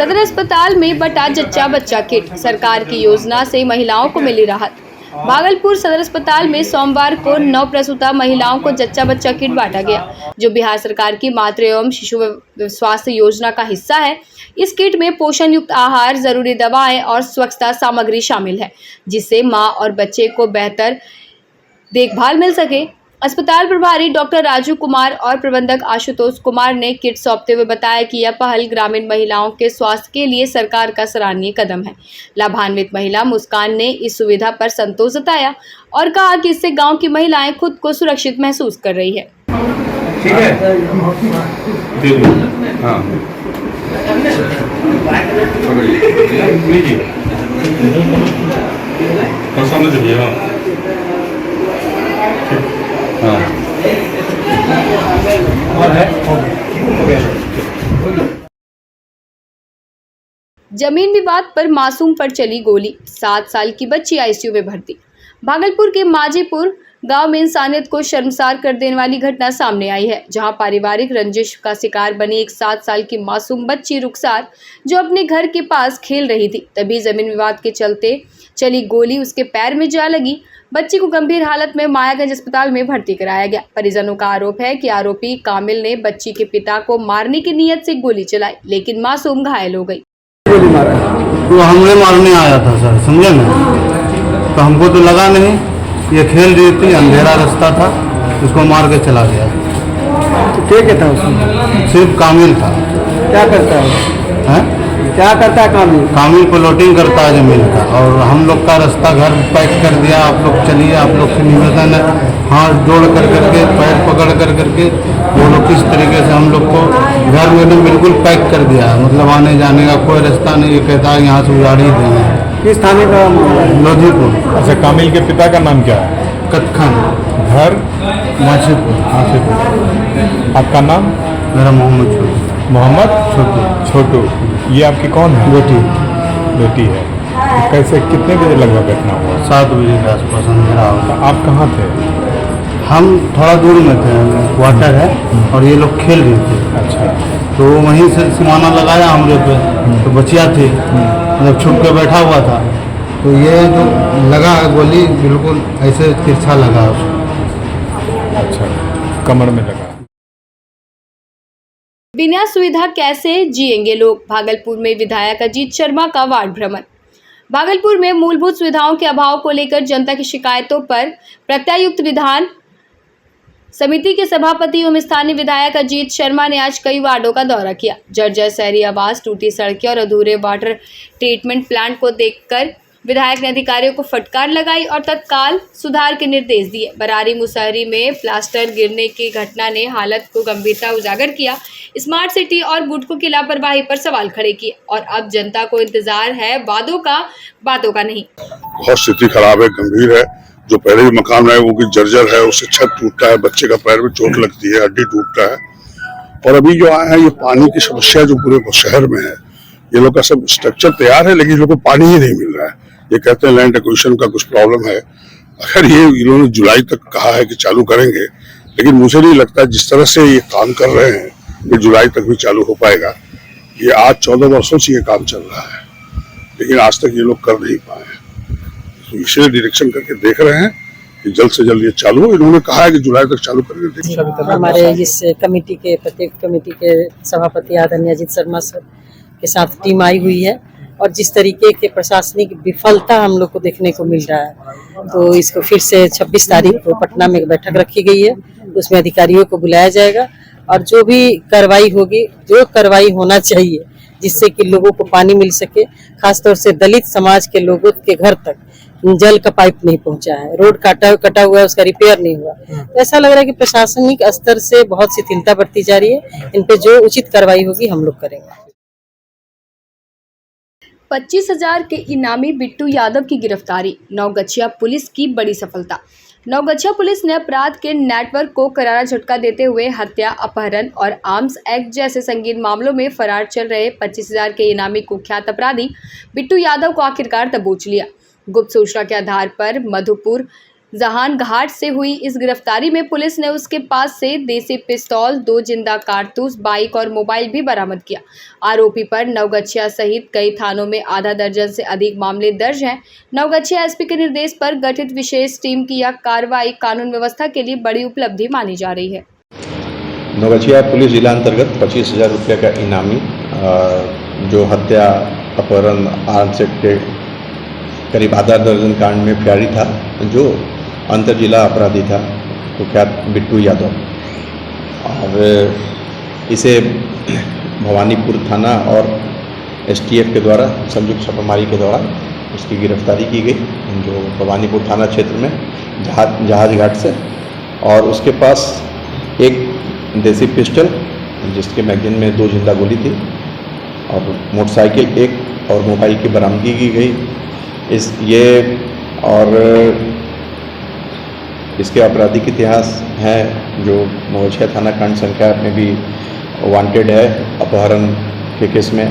सदर अस्पताल में बटा जच्चा बच्चा किट, सरकार की योजना से महिलाओं को मिली राहत। भागलपुर सदर अस्पताल में सोमवार को नवप्रसूता महिलाओं को जच्चा बच्चा किट बांटा गया, जो बिहार सरकार की मातृ एवं शिशु स्वास्थ्य योजना का हिस्सा है। इस किट में पोषण युक्त आहार, जरूरी दवाएं और स्वच्छता सामग्री शामिल है, जिससे मां और बच्चे को बेहतर देखभाल मिल सके। अस्पताल प्रभारी डॉक्टर राजू कुमार और प्रबंधक आशुतोष कुमार ने किट सौंपते हुए बताया कि यह पहल ग्रामीण महिलाओं के स्वास्थ्य के लिए सरकार का सराहनीय कदम है। लाभान्वित महिला मुस्कान ने इस सुविधा पर संतोष जताया और कहा कि इससे गांव की महिलाएं खुद को सुरक्षित महसूस कर रही है। ठीक है, हाँ। जमीन विवाद पर मासूम पर चली गोली, 7 साल की बच्ची आईसीयू में भर्ती। भागलपुर के माजीपुर गांव में इंसानियत को शर्मसार कर देने वाली घटना सामने आई है, जहां पारिवारिक रंजिश का शिकार बनी एक 7 साल की मासूम बच्ची रुखसार, जो अपने घर के पास खेल रही थी, तभी जमीन विवाद के चलते चली गोली उसके पैर में जा लगी। बच्ची को गंभीर हालत में मायागंज अस्पताल में भर्ती कराया गया। परिजनों का आरोप है कि आरोपी कामिल ने बच्ची के पिता को मारने की नीयत से गोली चलाई, लेकिन मासूम घायल हो गई। गोली मारा तो हमने मारने आया था सर, समझे ना, तो हमको तो लगा नहीं, ये खेल रही थी, अंधेरा रास्ता था, उसको मार के चला गया। तो क्या था उसमें? सिर्फ कामिल था। क्या करता है? क्या करता है कामिल? कामिल प्लॉटिंग करता है जमीन का, और हम लोग का रास्ता घर पैक कर दिया। आप लोग चलिए, आप लोग से निवेदन है, हाथ जोड़ कर करके, पैर पकड़ कर करके वो लोग किस तरीके से हम लोग को घर में एकदम बिल्कुल पैक कर दिया है, मतलब आने जाने का कोई रास्ता नहीं। ये कहता है यहाँ से उजाड़ ही देंगे। किस थाने का? लोधीपुर। अच्छा, कामिल के पिता का नाम क्या है? कत्खन। घर? माछीपुर। आपका नाम? मेरा मोहम्मद छोटू। मोहम्मद छोटू। ये आपकी कौन है? बेटी है। तो कैसे, कितने बजे लगभग घटना हुआ? 7 बजे के आसपास अंधेरा होगा। आप कहाँ थे? हम थोड़ा दूर में थे, क्वार्टर है, और ये लोग खेल रहे थे। अच्छा, तो वहीं से सीमाना लगाया हमरे पे, तो बचिया थी, मतलब छुप के बैठा हुआ था, तो ये जो लगा गोली बिल्कुल ऐसे तिरछा लगा उसको। अच्छा, कमर में लगा। बिना सुविधा कैसे जिएंगे लोग? भागलपुर में विधायक अजीत शर्मा का वार्ड भ्रमण। भागलपुर में मूलभूत सुविधाओं के अभाव को लेकर जनता की शिकायतों पर प्रत्यायुक्त विधान समिति के सभापति एवं स्थानीय विधायक अजीत शर्मा ने आज कई वार्डों का दौरा किया। जर्जर शहरी आवास, टूटी सड़कें और अधूरे वाटर ट्रीटमेंट प्लांट को देखकर विधायक ने अधिकारियों को फटकार लगाई और तत्काल सुधार के निर्देश दिए। बरारी मुसहरी में प्लास्टर गिरने की घटना ने हालत को गंभीरता उजागर किया। स्मार्ट सिटी और बुडको की लापरवाही पर सवाल खड़े किए, और अब जनता को इंतजार है वादों का, बातों का नहीं। बहुत स्थिति खराब है, गंभीर है। जो पहले भी मकान है वो भी जर्जर है, उससे छत टूटता है, बच्चे का पैर में चोट लगती है, हड्डी टूटता है। और अभी जो आया है ये पानी की समस्या जो पूरे शहर में है, ये लोग का सब स्ट्रक्चर तैयार है, लेकिन लोग को पानी ही नहीं मिल रहा है। ये कहते हैं लैंड एक्विजिशन का कुछ प्रॉब्लम है। अगर ये इन्होंने जुलाई तक कहा है कि चालू करेंगे, लेकिन मुझे नहीं लगता जिस तरह से ये काम कर रहे हैं ये जुलाई तक भी चालू हो पाएगा। ये आज 14 वर्षों से ये काम चल रहा है, लेकिन आज तक ये लोग कर नहीं पाए। तो इसे डायरेक्शन करके देख रहे हैं कि जल्द से जल्द ये चालू हो। इन्होंने कहा है कि जुलाई तक चालू करेंगे। हमारे इस कमेटी के, प्रत्येक कमेटी के सभापति आदरणीय अजीत शर्मा सर के साथ टीम आई हुई है, और जिस तरीके के प्रशासनिक विफलता हम लोग को देखने को मिल रहा है, तो इसको फिर से 26 तारीख को पटना में एक बैठक रखी गई है। उसमें अधिकारियों को बुलाया जाएगा, और जो भी कार्रवाई होगी, जो कार्रवाई होना चाहिए जिससे कि लोगों को पानी मिल सके, खासतौर से दलित समाज के लोगों के घर तक जल का पाइप नहीं पहुंचा है, रोड कटा हुआ है, उसका रिपेयर नहीं हुआ। तो ऐसा लग रहा है कि प्रशासनिक स्तर से बहुत शिथिलता बरती जा रही है। इन पे जो उचित कार्रवाई होगी हम लोग करेंगे। 25,000 के इनामी बिट्टू यादव की गिरफ्तारी। नवगछिया पुलिस की बड़ी सफलता। नवगछिया पुलिस ने अपराध के नेटवर्क को करारा झटका देते हुए हत्या, अपहरण और आर्म्स एक्ट जैसे संगीन मामलों में फरार चल रहे 25,000 के इनामी कुख्यात अपराधी बिट्टू यादव को आखिरकार दबोच लिया। गुप्त सूचना के आधार पर मधुपुर जहान घाट से हुई इस गिरफ्तारी में पुलिस ने उसके पास से देसी पिस्तौल, 2 जिंदा कारतूस, बाइक और मोबाइल भी बरामद किया। आरोपी पर नवगछिया सहित कई थानों में आधा दर्जन से अधिक मामले दर्ज हैं। नवगछिया एसपी के निर्देश पर गठित विशेष टीम की यह कार्रवाई कानून व्यवस्था के लिए बड़ी उपलब्धि मानी जा रही है। नवगछिया पुलिस जिला अंतर्गत 25,000 रुपये का इनामी जो हत्या, अपहरण, आर्म्स एक्ट के करीब आधा दर्जन कांड में फरारी था, जो अंतर जिला अपराधी था, कुख्यात बिट्टू यादव, और इसे भवानीपुर थाना और एसटीएफ के द्वारा संयुक्त छापेमारी के दौरान उसकी गिरफ्तारी की गई, जो भवानीपुर थाना क्षेत्र में जहाज घाट से, और उसके पास एक देसी पिस्टल जिसके मैगजीन में 2 जिंदा गोली थी, और मोटरसाइकिल एक और मोबाइल की बरामदगी की गई। और इसके आपराधिक इतिहास है, जो नवगछिया थाना कांड संख्या में भी वांटेड है, अपहरण के केस में,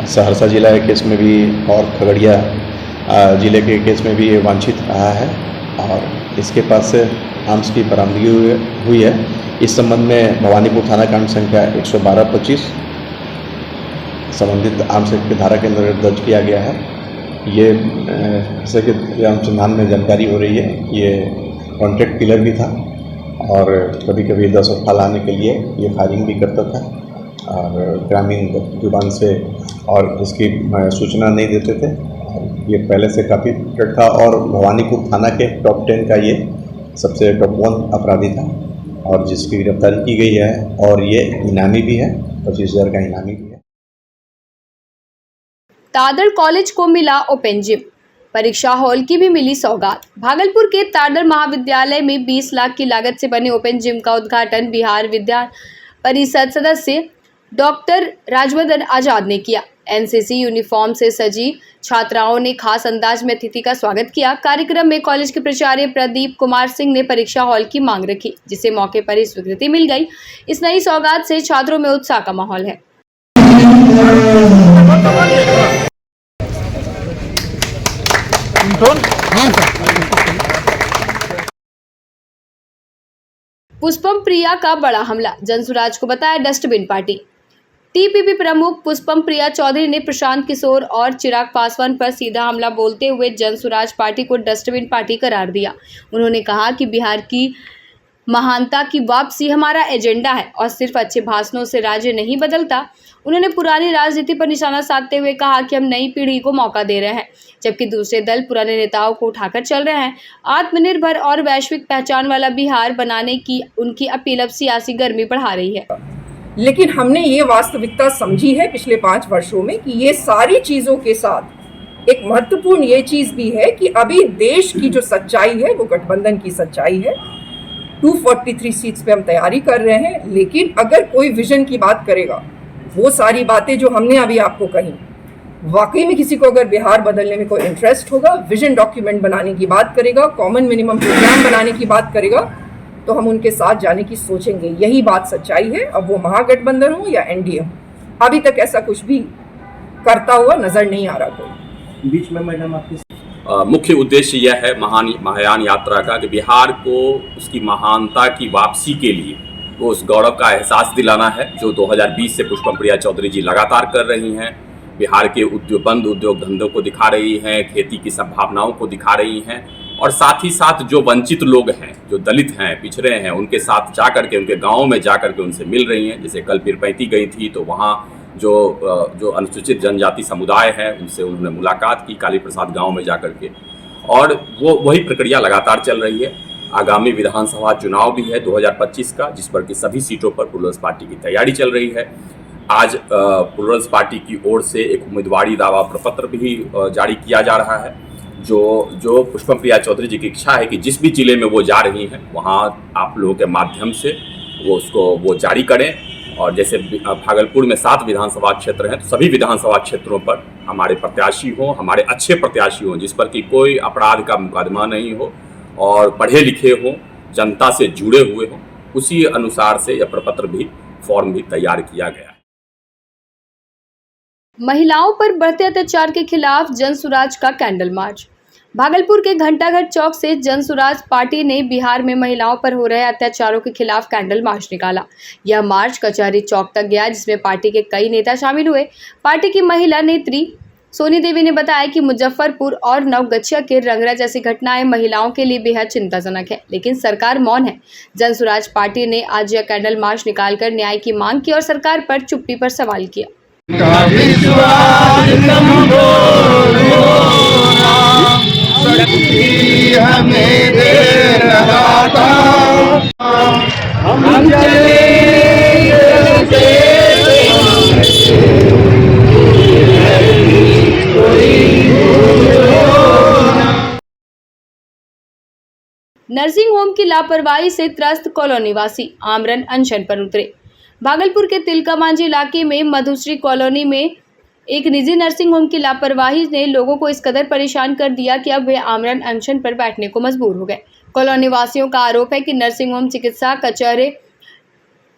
सहरसा जिला के केस में भी, और खगड़िया जिले के केस में भी ये वांछित रहा है, और इसके पास से आर्म्स की बरामदगी हुई है। इस संबंध में भवानीपुर थाना कांड संख्या 112-25 संबंधित आर्म्स एक्ट की धारा के अंतर्गत दर्ज किया गया है। ये जैसे कि अनुसंधान में जानकारी हो रही है, ये कॉन्ट्रैक्ट किलर भी था, और कभी कभी 10 फल आने के लिए ये फायरिंग भी करता था, और ग्रामीण जुबान से और इसकी सूचना नहीं देते थे। ये पहले से काफ़ी ट्रेड था, और भवानीपुर थाना के टॉप 10 का ये सबसे टॉप 1 अपराधी था, और जिसकी गिरफ्तारी की गई है, और ये इनामी भी है, 25,000 का इनामी भी है। तादड़ कॉलेज को मिला ओपन जिम, परीक्षा हॉल की भी मिली सौगात। भागलपुर के तादड़ महाविद्यालय में 20 लाख की लागत से बने ओपन जिम का उद्घाटन बिहार विद्यान परिषद सदस्य डॉक्टर राजवर्धन आजाद ने किया। एनसीसी यूनिफॉर्म से सजी छात्राओं ने खास अंदाज में अतिथि का स्वागत किया। कार्यक्रम में कॉलेज के प्राचार्य प्रदीप कुमार सिंह ने परीक्षा हॉल की मांग रखी, जिसे मौके पर ही स्वीकृति मिल गई। इस नई सौगात से छात्रों में उत्साह का माहौल है। पुष्पम प्रिया का बड़ा हमला, जनसुराज को बताया डस्टबिन पार्टी। टीपीपी प्रमुख पुष्पम प्रिया चौधरी ने प्रशांत किशोर और चिराग पासवान पर सीधा हमला बोलते हुए जनसुराज पार्टी को डस्टबिन पार्टी करार दिया। उन्होंने कहा कि बिहार की महानता की वापसी हमारा एजेंडा है और सिर्फ अच्छे भाषणों से राज्य नहीं बदलता। उन्होंने पुरानी राजनीति पर निशाना साधते हुए कहा कि हम नई पीढ़ी को मौका दे रहे हैं, जबकि दूसरे दल पुराने नेताओं को उठाकर चल रहे हैं। आत्मनिर्भर और वैश्विक पहचान वाला बिहार बनाने की उनकी अपील अब सियासी गर्मी बढ़ा रही है। लेकिन हमने ये वास्तविकता समझी है पिछले 5 वर्षों में कि ये सारी चीज़ों के साथ एक महत्वपूर्ण ये चीज़ भी है कि अभी देश की जो सच्चाई है वो गठबंधन की सच्चाई है। 243 सीट्स पे हम तैयारी कर रहे हैं, लेकिन अगर कोई विजन की बात करेगा, वो सारी बातें जो हमने अभी आपको कही, वाकई में किसी को अगर बिहार बदलने में कोई इंटरेस्ट होगा, विजन डॉक्यूमेंट बनाने की बात करेगा, कॉमन मिनिमम प्रोग्राम बनाने की बात करेगा, तो हम उनके साथ जाने की सोचेंगे। यही बात सच्चाई है। अब वो महागठबंधन हो या एनडीए हो, अभी तक ऐसा कुछ भी करता हुआ नजर नहीं आ रहा कोई। बीच में मैडम आपकी मुख्य उद्देश्य यह है महायान यात्रा का कि बिहार को उसकी महानता की वापसी के लिए वो उस गौरव का एहसास दिलाना है जो 2020 से पुष्पम प्रिया चौधरी जी लगातार कर रही हैं। बिहार के उद्योग धंधों को दिखा रही हैं, खेती की संभावनाओं को दिखा रही हैं, और साथ ही साथ जो वंचित लोग हैं, जो दलित हैं, पिछड़े हैं, उनके साथ जा करके, उनके गाँव में जा करके उनसे मिल रही हैं। जैसे कल पीरपैंती गई थी तो वहाँ जो अनुसूचित जनजाति समुदाय है उनसे उन्होंने मुलाकात की काली प्रसाद गांव में जाकर के, और वो वही प्रक्रिया लगातार चल रही है। आगामी विधानसभा चुनाव भी है 2025 का, जिस पर कि सभी सीटों पर प्लूरल्स पार्टी की तैयारी चल रही है। आज प्लूरल्स पार्टी की ओर से एक उम्मीदवारी दावा प्रपत्र भी जारी किया जा रहा है, जो पुष्पम प्रिया चौधरी जी की इच्छा है कि जिस भी जिले में वो जा रही हैं वहाँ आप लोगों के माध्यम से वो जारी करें। और जैसे भागलपुर में 7 विधानसभा क्षेत्र हैं, तो सभी विधानसभा क्षेत्रों पर हमारे प्रत्याशी हों, हमारे अच्छे प्रत्याशी हों, जिस पर कि कोई अपराध का मुकदमा नहीं हो और पढ़े लिखे हों, जनता से जुड़े हुए हों। उसी अनुसार से यह प्रपत्र भी फॉर्म भी तैयार किया गया है। महिलाओं पर बढ़ते अत्याचार के खिलाफ जनसुराज का कैंडल मार्च। भागलपुर के घंटाघर चौक से जन सुराज पार्टी ने बिहार में महिलाओं पर हो रहे अत्याचारों के खिलाफ कैंडल मार्च निकाला। यह मार्च कचहरी चौक तक गया, जिसमें पार्टी के कई नेता शामिल हुए। पार्टी की महिला नेत्री सोनी देवी ने बताया कि मुजफ्फरपुर और नवगछिया के रंगरा जैसी घटनाएं महिलाओं के लिए बेहद चिंताजनक है, लेकिन सरकार मौन है। जन सुराज पार्टी ने आज यह कैंडल मार्च निकालकर न्याय की मांग की और सरकार पर चुप्पी पर सवाल किया। नर्सिंग होम की लापरवाही से त्रस्त कॉलोनी वासी आमरण अनशन पर उतरे। भागलपुर के तिलका मांझी इलाके में मधुश्री कॉलोनी में एक निजी नर्सिंग होम की लापरवाही ने लोगों को इस कदर परेशान कर दिया कि अब वे आमरण अनशन पर बैठने को मजबूर हो गए। कॉलोनी वासियों का आरोप है कि नर्सिंग होम चिकित्सा कचहरे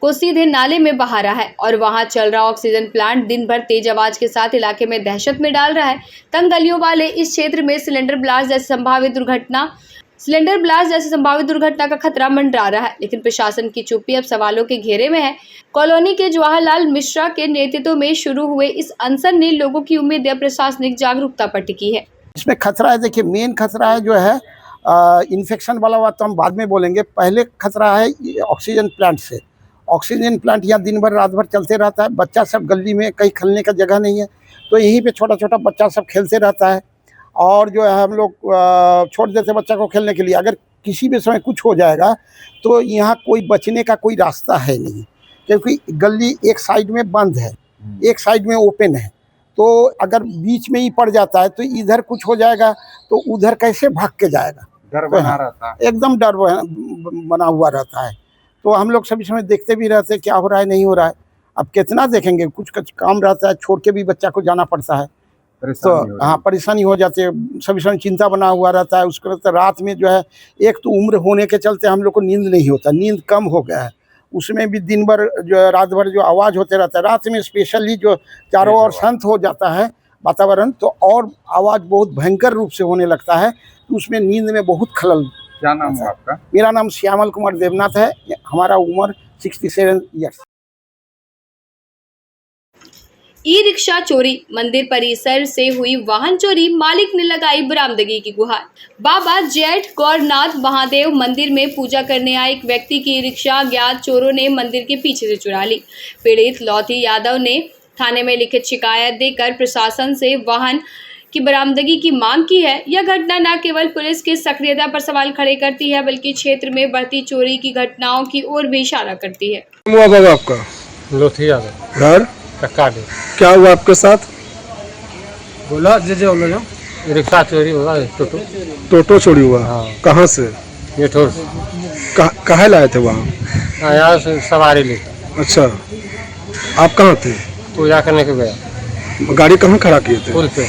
को सीधे नाले में बहा रहा है और वहां चल रहा ऑक्सीजन प्लांट दिन भर तेज आवाज के साथ इलाके में दहशत में डाल रहा है। तंग गलियों वाले इस क्षेत्र में सिलेंडर ब्लास्ट जैसी संभावित दुर्घटना का खतरा मंडरा रहा है, लेकिन प्रशासन की चुप्पी अब सवालों के घेरे में है। कॉलोनी के जवाहरलाल मिश्रा के नेतृत्व में शुरू हुए इस अनशन ने लोगों की उम्मीदें प्रशासनिक जागरूकता पर टिकी है। इसमें खतरा है, देखिए मेन खतरा है जो है इन्फेक्शन वाला बात तो हम बाद में बोलेंगे। पहले खतरा है ऑक्सीजन प्लांट से। ऑक्सीजन प्लांट यहाँ दिन भर रात भर चलते रहता है। बच्चा सब गली में कहीं खेलने का जगह नहीं है, तो यहीं पे छोटा छोटा बच्चा सब खेलते रहता है और जो है हम लोग छोड़ देते बच्चा को खेलने के लिए। अगर किसी भी समय कुछ हो जाएगा तो यहाँ कोई बचने का कोई रास्ता है नहीं, क्योंकि गली एक साइड में बंद है, एक साइड में ओपन है। तो अगर बीच में ही पड़ जाता है तो इधर कुछ हो जाएगा तो उधर कैसे भाग के जाएगा। डर बना रहता है, एकदम डर बना हुआ रहता है। तो हम लोग सभी समय देखते भी रहते हैं क्या हो रहा है नहीं हो रहा है। अब कितना देखेंगे, कुछ काम रहता है, छोड़ के भी बच्चा को जाना पड़ता है, तो हाँ परेशानी हो जाती है। सभी समय चिंता बना हुआ रहता है। उसके बाद रात में जो है एक तो उम्र होने के चलते हम लोग को नींद नहीं होता, नींद कम हो गया है। उसमें भी दिन भर जो है रात भर जो आवाज़ होते रहता है, रात में स्पेशली जो चारों ओर शांत हो जाता है वातावरण, तो और आवाज़ बहुत भयंकर रूप से होने लगता है, तो उसमें नींद में बहुत खलल। क्या नाम है आपका? मेरा नाम श्यामल कुमार देवनाथ है। हमारा उम्र 67 ईयर्स। ई रिक्शा चोरी, मंदिर परिसर से हुई वाहन चोरी, मालिक ने लगाई बरामदगी की गुहार। बाबा जेठ गौरनाथ महादेव मंदिर में पूजा करने आए एक व्यक्ति की रिक्शा अज्ञात चोरों ने मंदिर के पीछे से चुरा ली। पीड़ित लौथी यादव ने थाने में लिखित शिकायत देकर प्रशासन से वाहन की बरामदगी की मांग की है। यह घटना न केवल पुलिस की सक्रियता पर सवाल खड़े करती है, बल्कि क्षेत्र में बढ़ती चोरी की घटनाओं की ओर भी इशारा करती है। बाबा आपका लोथी यादव घर क्या हुआ आपके साथ? बोला जो रिक्शा चोरी हुआ, टोटो चोरी हुआ? हाँ। कहाँ से? ये ठोर से कहाँ लाए थे वहाँ? यहाँ से सवारी लेकर। अच्छा, आप कहाँ थे? पूजा करने के गया। गाड़ी कहाँ खड़ा किए थे? पुल पे,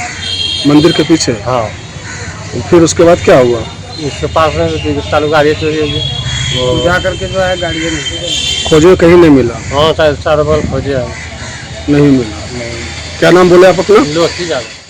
मंदिर के पीछे। हाँ। फिर उसके बाद क्या हुआ? इसके पास में चालू गाड़ी चोरी हो गई। पूजा करके जो है गाड़ी नहीं खोजे, कहीं नहीं मिला? हाँ, चारों बल खोजे नहीं मिला। क्या नाम बोले आप अपना? लोथी यादव।